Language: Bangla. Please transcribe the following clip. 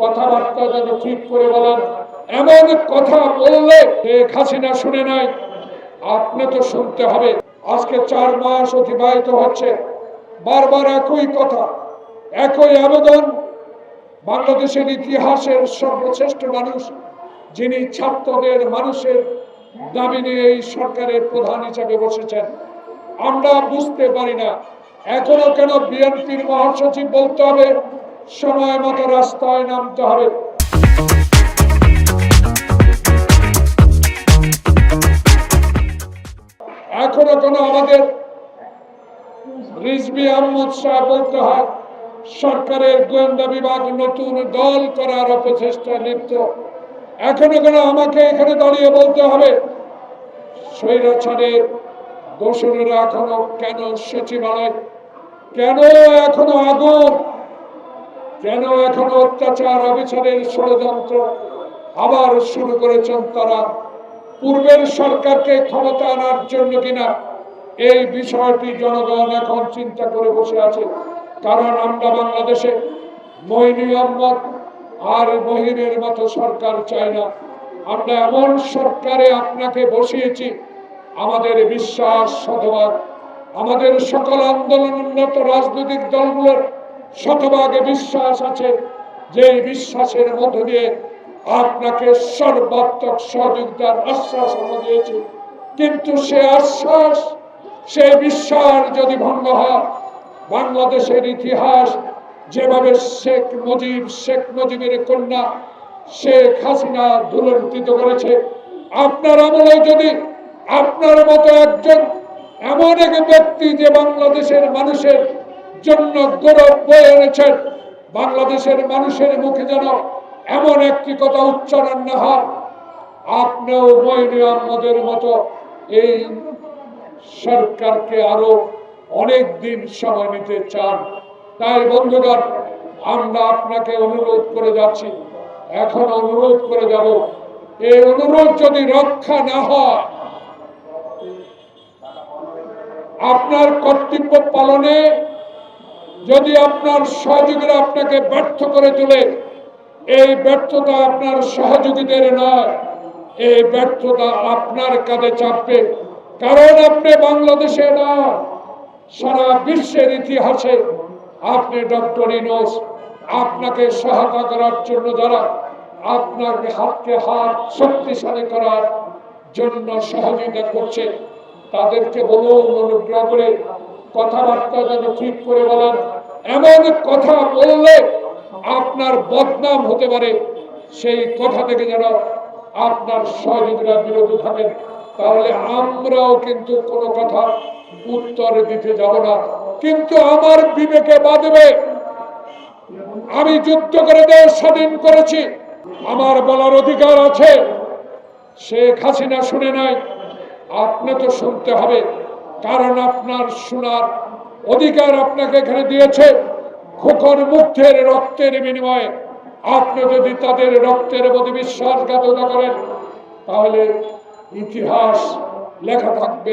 কথাবার্তা যেন ঠিক করে বলেন। এমন কথা বললে শেখ হাসিনা শুনে নাই, আপনি তো শুনতে হবে। আজকে 4 মাস অতিবাহিত হচ্ছে, বারবার একই কথা, একই আবেদন। বাংলাদেশের ইতিহাসের সর্বশ্রেষ্ঠ মানুষ, যিনি ছাত্রদের মানুষের দাবি নিয়ে এই সরকারের প্রধান হিসেবে বসেছেন, আমরা বুঝতে পারি না এখনো কেন বিএনপির মহাসচিব বলতে হবে সময় মতো রাস্তায় নামতে হবে। এখনো কেন আমাদের রিজভী আহমদ শাহ বলতে হয় সরকারের গোয়েন্দা বিভাগ নতুন দল করার অপচেষ্টায় লিপ্ত। এখনো কেন আমাকে এখানে দাঁড়িয়ে বলতে হবে স্বৈরাচারের দোসরেরা এখনো কেন সচিবালয়, কেন এখনো আগুন, কেন এখনো অত্যাচার অবিচারের ষড়যন্ত্র আবার শুরু করেছেন তারা পূর্বের সরকারকে ক্ষমতা আনার জন্য কিনা, এই বিষয়টি জনগণ এখন চিন্তা করে বসে আছে। কারণ আমরা বাংলাদেশে মঈনী আহমদ আর মহিনের মতো সরকার চাই না। আমরা এমন সরকারে আপনাকে বসিয়েছি, আমাদের বিশ্বাস শতভাগ, আমাদের সকল আন্দোলনরত রাজনৈতিক দলগুলোর শতভাগে বিশ্বাস আছে যে বিশ্বাসের মধ্য দিয়ে আপনাকে সর্বাত্মক সহযোগিতার আশ্বাস আমরা দিয়েছি। কিন্তু সে আশ্বাস, সে বিশ্বাস যদি ভঙ্গ হয়, বাংলাদেশের ইতিহাস যেভাবে শেখ মুজিবের কন্যা শেখ হাসিনা ধুলন্তিত করেছে, আপনার আমলে যদি আপনার মতো একজন এমন এক ব্যক্তি যে বাংলাদেশের মানুষের জন্য গৌরব বয়ে এনেছেন, বাংলাদেশের মানুষের মুখে যেন এমন একটি কথা উচ্চারণ না হয়, আপনিও মঈনী আহমদের মতো এই সরকারকে আরো অনেক দিন সময় নিতে চান। তাই বন্ধুগণ, আমরা আপনাকে অনুরোধ করে যাচ্ছি, এখন অনুরোধ করে যাব, এই অনুরোধ যদি রক্ষা না হয়, আপনার কর্তব্য পালনে যদি আপনার সহযোগীরা আপনাকে ব্যর্থ করে তোলে, এই ব্যর্থতা আপনার সহযোগীদের নয়, এই ব্যর্থতা আপনার কাঁধে চাপবে। কারণ আপনি বাংলাদেশে না, সারা বিশ্বের ইতিহাসে আপনি ডক্টর ইউনূস, আপনাকে সহায়তা করার জন্য যারা আপনার হাতকে হাত শক্তিশালী করার জন্য সহযোগিতা করছে, তাদেরকে বলুন অনুগ্রহ করে কথাবার্তা যেন ঠিক করে বলেন। এমন কথা বললে আপনার বদনাম হতে পারে, সেই কথা থেকে যেন আপনার সহযোগীরা বিরত থাকেন। তাহলে আমরাও কিন্তু কোনো কথা উত্তর দিতে যাব না। কিন্তু আমার বিবেকে বাঁধবে, আমি যুদ্ধ করে দেশ স্বাধীন করেছি, আমার বলার অধিকার আছে। শেখ হাসিনা শুনে নাই, আপনি তো শুনতে হবে। কারণ আপনার শোনার অধিকার আপনাকে এখানে দিয়েছে খোকন মুগ্ধের রক্তের বিনিময়ে। আপনি যদি তাদের রক্তের প্রতি বিশ্বাসঘাতকতা করেন, তাহলে ইতিহাস লেখা থাকবে।